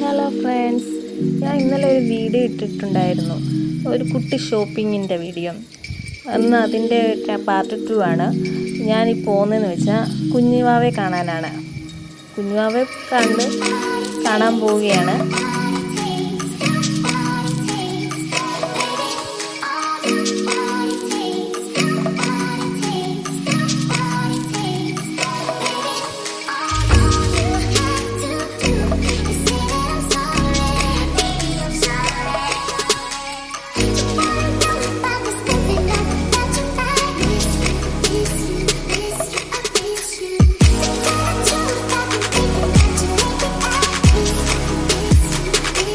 Hello friends, ഞാൻ ഇന്നലെ ഒരു വീഡിയോ ഇട്ടിട്ടുണ്ടായിരുന്നു, ഒരു കുട്ടി ഷോപ്പിങ്ങിൻ്റെ വീഡിയോ. അന്ന് അതിൻ്റെ പാർട്ട് 2 ആണ്. ഞാനീ പോകുന്നതെന്ന് വെച്ചാൽ കുഞ്ഞുവാവയെ കാണാനാണ്. കുഞ്ഞുവാവയെ കാണാൻ പോവുകയാണ്.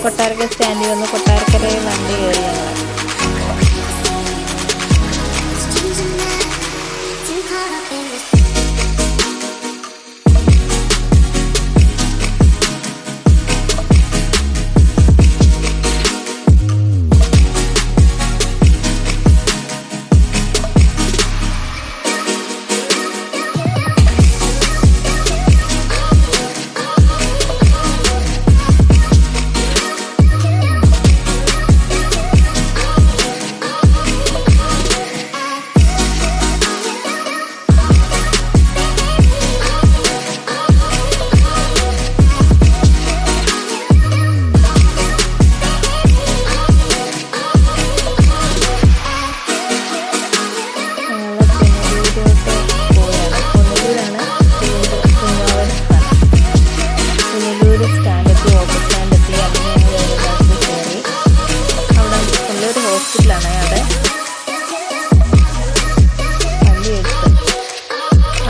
കൊട്ടാരക്കര സ്റ്റാൻഡിൽ വന്ന് കൊട്ടാരക്കരയിൽ വണ്ടി കയറി ഞങ്ങൾ.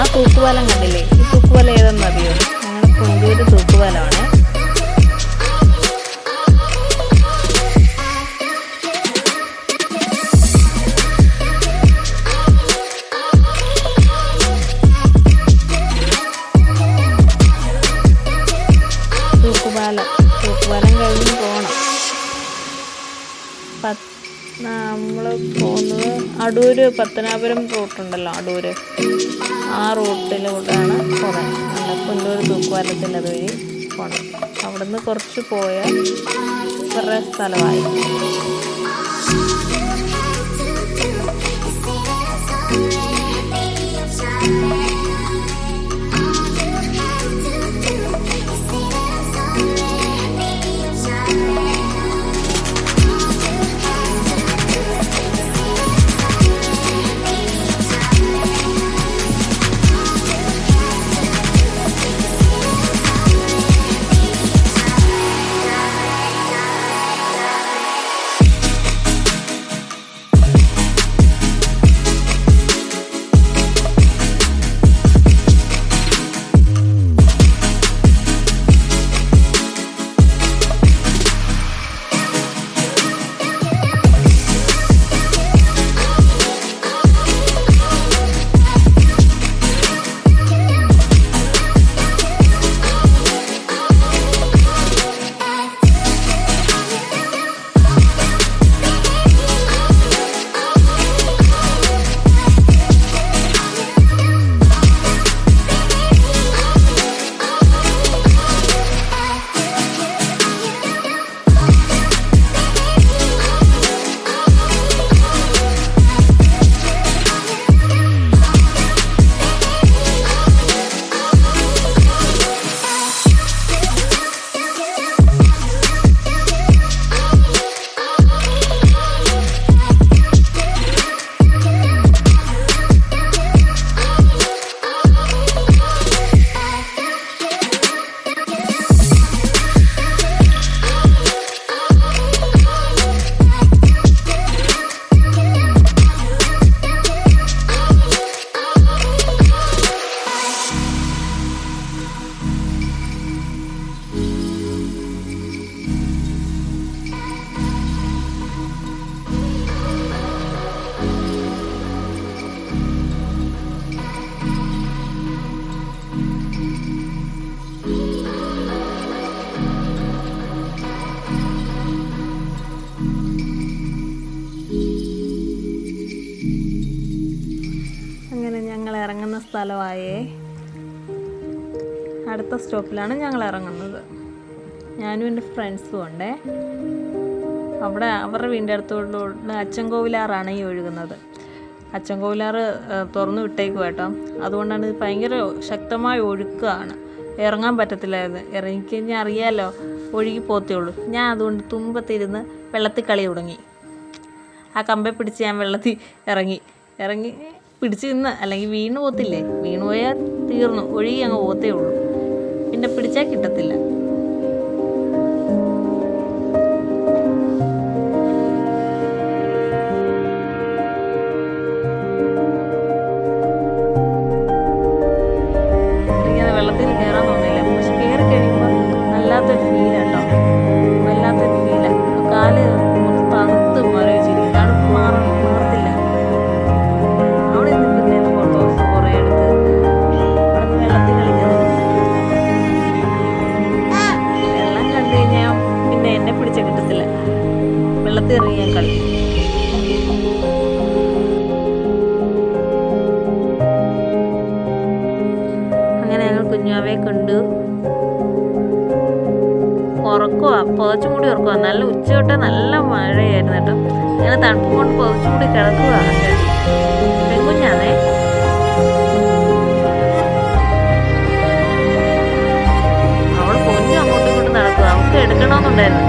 ആ തൂക്കുപാലം കണ്ടില്ലേ? ഈ തൂക്കുപാലം ഏതെന്നറിയോ? ഞങ്ങളുടെ പുനലൂർ തൂക്കുപാലമാണ്. തൂക്കുപാലം കഴിഞ്ഞ് പോകണം. നമ്മൾ പോകുന്നത് അടൂര് പത്തനാപുരം റൂട്ടുണ്ടല്ലോ, അടൂര്, ആ റൂട്ടിലൂടെയാണ് പോകുന്നത്. നല്ല പുനലൂർ തൂക്കുപാലത്തിൻ്റെ അതുവഴി പോകണം. അവിടുന്ന് കുറച്ച് പോയാൽ കുറേ സ്ഥലമായി. ഇറങ്ങുന്ന സ്ഥലമായേ. അടുത്ത സ്റ്റോപ്പിലാണ് ഞങ്ങൾ ഇറങ്ങുന്നത്. ഞാനും എൻ്റെ ഫ്രണ്ട്സും ഉണ്ടേ. അവിടെ അവരുടെ വീടിൻ്റെ അടുത്തോട്ട് അച്ചൻകോവിലാറാണ് ഈ ഒഴുകുന്നത്. അച്ചൻകോവിലാറ് തുറന്നു വിട്ടേക്കും കേട്ടോ. അതുകൊണ്ടാണ് ഇത് ഭയങ്കര ശക്തമായ ഒഴുക്കാണ്, ഇറങ്ങാൻ പറ്റത്തില്ലായിരുന്നു. ഇറങ്ങിക്കഴിഞ്ഞാൽ അറിയാമല്ലോ, ഒഴുകി പോത്തേ ഉള്ളൂ. ഞാൻ അതുകൊണ്ട് തുമ്പത്തിരുന്ന് വെള്ളത്തിൽ കളി തുടങ്ങി. ആ കമ്പെ പിടിച്ച് ഞാൻ വെള്ളത്തിൽ ഇറങ്ങി പിടിച്ച് നിന്ന്, അല്ലെങ്കിൽ വീണ് പോത്തില്ലേ. വീണ് പോയാൽ തീർന്നു, ഒഴുകി അങ്ങ് പോത്തേ ഉള്ളൂ. പിന്നെ പിടിച്ചാൽ കിട്ടത്തില്ല. വെള്ളത്തിൽ കയറാൻ തോന്നില്ല, പക്ഷെ കയറി കഴിയുമ്പോൾ വല്ലാത്തൊരു ഫീലാട്ടോ, വല്ലാത്തൊരു ഫീലാണ്. കാല് തണുത്ത് മരവിച്ചിരിക്കും, തണുപ്പ് മാറത്തില്ല. അവിടെ നിൽക്കുന്ന ഫോട്ടോസ് കുറേ എടുത്ത് അവിടെ നിന്ന് വെള്ളത്തിൽ കളിക്കുന്നത്. വെള്ളം കണ്ടു കഴിഞ്ഞാൽ പിന്നെ എന്നെ പിടിച്ച കിട്ടത്തില്ല, വെള്ളത്തിൽ ഇറങ്ങി ഞാൻ കളിക്കും. അങ്ങനെ ഞങ്ങൾ കുഞ്ഞുവാവയെ കണ്ടു. ഉറക്കുവാ, പുതച്ചും കൂടി ഉറക്കുവാ. നല്ല ഉച്ച തൊട്ടേ നല്ല മഴയായിരുന്നു കേട്ടോ. അങ്ങനെ തണുപ്പ് കൊണ്ട് പുതച്ചും കൂടി കിടക്കുക. പെൺകുഞ്ഞാണേ. അവള് പൊന്നു അങ്ങോട്ടും ഇങ്ങോട്ടും നടക്കുക. അവൾക്ക് എടുക്കണമെന്നുണ്ടായിരുന്നു.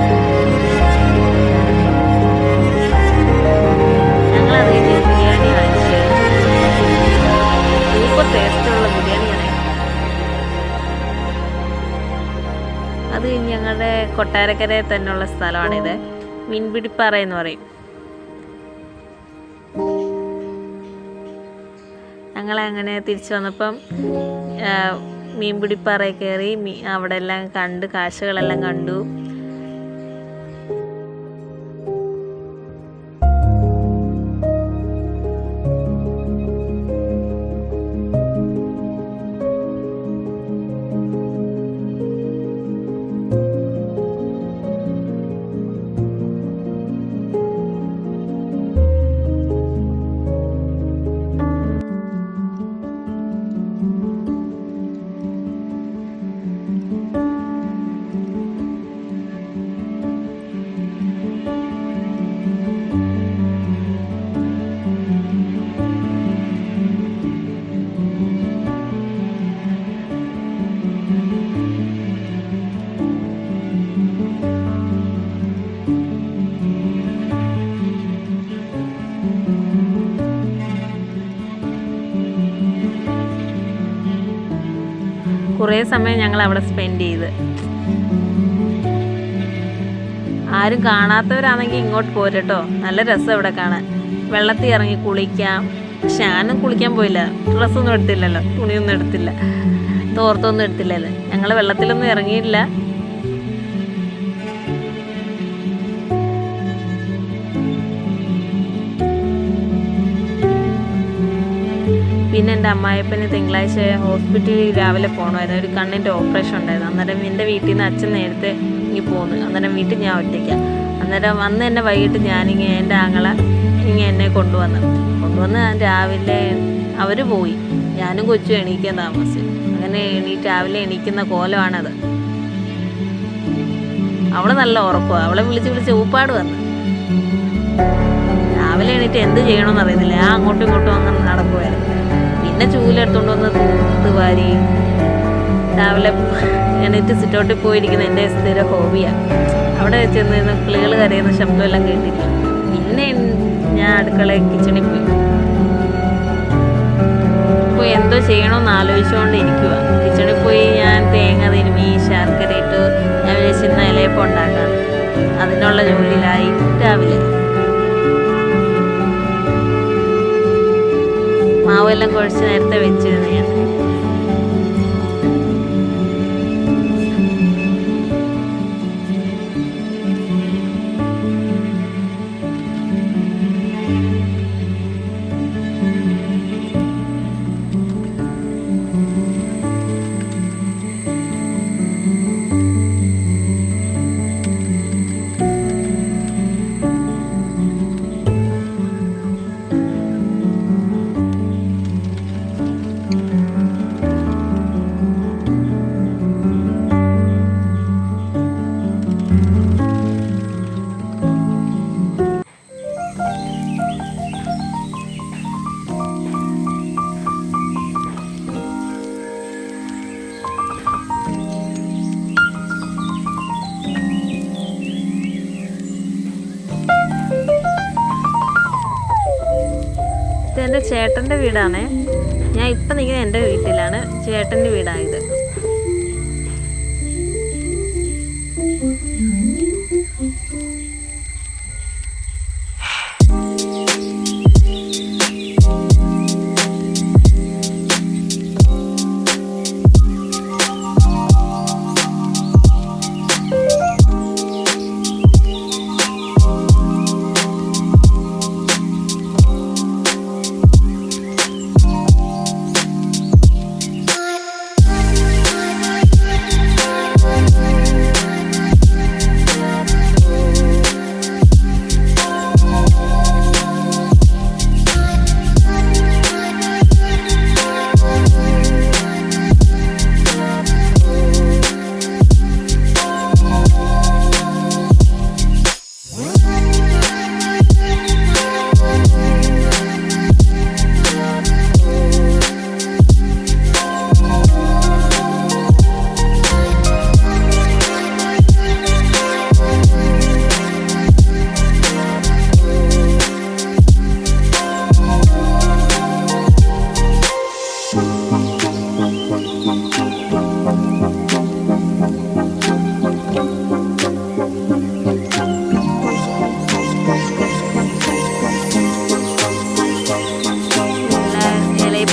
ഞങ്ങളത് കഴിഞ്ഞ് ബിരിയാണി വാങ്ങിച്ചു. സൂപ്പർ ടേസ്റ്റുള്ള ബിരിയാണിയാണ്. അത് ഞങ്ങളുടെ കൊട്ടാരക്കരയിൽ തന്നെയുള്ള സ്ഥലമാണിത്. മീൻപിടിപ്പാറ എന്ന് പറയും. ഞങ്ങളങ്ങനെ തിരിച്ചു വന്നപ്പം മീൻപിടിപ്പാറയിൽ കയറി അവിടെ എല്ലാം കണ്ട്, കാഴ്ചകളെല്ലാം കണ്ടു. കുറേ സമയം ഞങ്ങൾ അവിടെ സ്പെൻഡ് ചെയ്ത്. ആരും കാണാത്തവരാണെങ്കിൽ ഇങ്ങോട്ട് പോരട്ടോ, നല്ല രസം ഇവിടെ കാണാൻ. വെള്ളത്തിൽ ഇറങ്ങി കുളിക്കാം. പക്ഷെ ഞാനും കുളിക്കാൻ പോയില്ല, ഡ്രസ്സൊന്നും എടുത്തില്ലല്ലോ, തുണിയൊന്നും എടുത്തില്ല, തോർത്തൊന്നും എടുത്തില്ലല്ലോ. ഞങ്ങൾ വെള്ളത്തിലൊന്നും ഇറങ്ങിയില്ല. പിന്നെ എൻ്റെ അമ്മായിപ്പന് തിങ്കളാഴ്ച ഹോസ്പിറ്റലിൽ രാവിലെ പോകണമായിരുന്നു. ഒരു കണ്ണിൻ്റെ ഓപ്പറേഷൻ ഉണ്ടായിരുന്നു. അന്നേരം എൻ്റെ വീട്ടിൽ നിന്ന് അച്ഛൻ നേരത്തെ ഇങ്ങ് പോന്നു. അന്നേരം വീട്ടിൽ ഞാൻ ഒറ്റയ്ക്കാം. അന്നേരം അന്ന് തന്നെ വൈകിട്ട് ഞാനിങ്ങനെ എൻ്റെ ആങ്ങള എന്നെ കൊണ്ടുവന്ന് രാവിലെ അവർ പോയി. ഞാനും കൊച്ചും എണീക്കാൻ താമസിച്ചു. അങ്ങനെ രാവിലെ എണീക്കുന്ന കോലമാണത്. അവള് നല്ല ഉറക്കമാണ്. അവളെ വിളിച്ച് ഊപ്പാട് വന്നു. രാവിലെ എണീറ്റ് എന്ത് ചെയ്യണമെന്ന് അറിയുന്നില്ല. ഞാൻ അങ്ങോട്ടും ഇങ്ങോട്ടും അങ്ങനെ നടക്കുമായിരുന്നു. പിന്നെ ചൂലെടുത്തോണ്ട് വന്ന് തൂത്ത് വാരി രാവിലെ എണീറ്റ് സിറ്റൗട്ടിൽ പോയിരിക്കുന്ന എൻ്റെ സ്ഥിര ഹോബിയാണ്. അവിടെ ചെന്ന് കിളികൾ കരയുന്ന ശബ്ദമെല്ലാം കേട്ടില്ല. പിന്നെ ഞാൻ കിച്ചണിൽ പോയി എന്തോ ചെയ്യണമെന്ന് ആലോചിച്ചുകൊണ്ട് ഇരിക്കുക. കിച്ചണിൽ പോയി ഞാൻ തേങ്ങ തിരുമ്മി ശർക്കര ഇട്ട് ഞാൻ വിചാരിച്ചിരുന്ന ഇലയപ്പം ഉണ്ടാക്കാം. അതിനുള്ള ജോലിയിലായി രാവിലെ. മാവെല്ലാം കുഴച്ച് നേരത്തെ വെച്ചിരുന്നു ഞാൻ. ഇതെൻ്റെ ചേട്ടൻ്റെ വീടാണേ. ഞാൻ ഇപ്പം നിൽക്കുന്നത് എൻ്റെ വീട്ടിലാണ്. ചേട്ടൻ്റെ വീടായത്.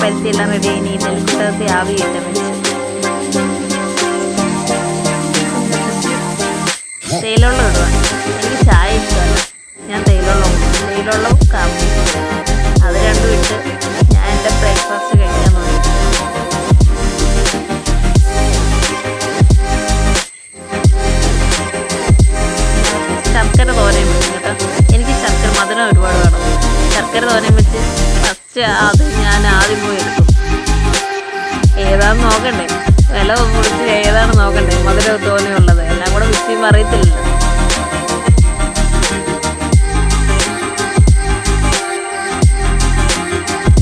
പരിചയെല്ലാം റെഡി ആയി. നെൽക്കുട്ടത്തെ ആവി കിട്ടാൻ തേയിലുള്ള ഇടുക. എനിക്ക് ചായ ഇഷ്ടമല്ല, ഞാൻ തേയിലുള്ളവും കാപ്പി അത് രണ്ടും ഇട്ട് ഞാൻ എൻ്റെ ബ്രേക്ക്ഫാസ്റ്റ് കഴിക്കാൻ നോക്കി. ശർക്കര തോരയും വെച്ചു കേട്ടോ. എനിക്ക് ശർക്കര മധുരം ഒരുപാട് വേണം. ശർക്കര തോരയും വെച്ച് ഫസ്റ്റ് അത് ഞാൻ ആദ്യം പോയി എടുക്കും. ഏതാണെന്ന് നോക്കണ്ടേ, വില കുറിച്ച് ഏതാണ് നോക്കണ്ടേ, മധുരം തോനെയുള്ളത് എല്ലാം കൂടെ മിക്സിയും അറിയത്തില്ലല്ലോ.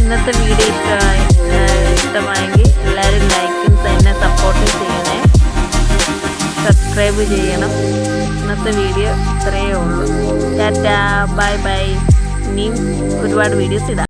ഇന്നത്തെ വീഡിയോ ഇഷ്ടമായെങ്കിൽ എല്ലാവരും ലൈക്കും എന്നെ സപ്പോർട്ടും ചെയ്യണേ, സബ്സ്ക്രൈബ് ചെയ്യണം. ഇന്നത്തെ വീഡിയോ ഇത്രയേ ഉള്ളൂ. Tata, bye bye. ഇനിയും ഒരുപാട് വീഡിയോസ് ഇടാം.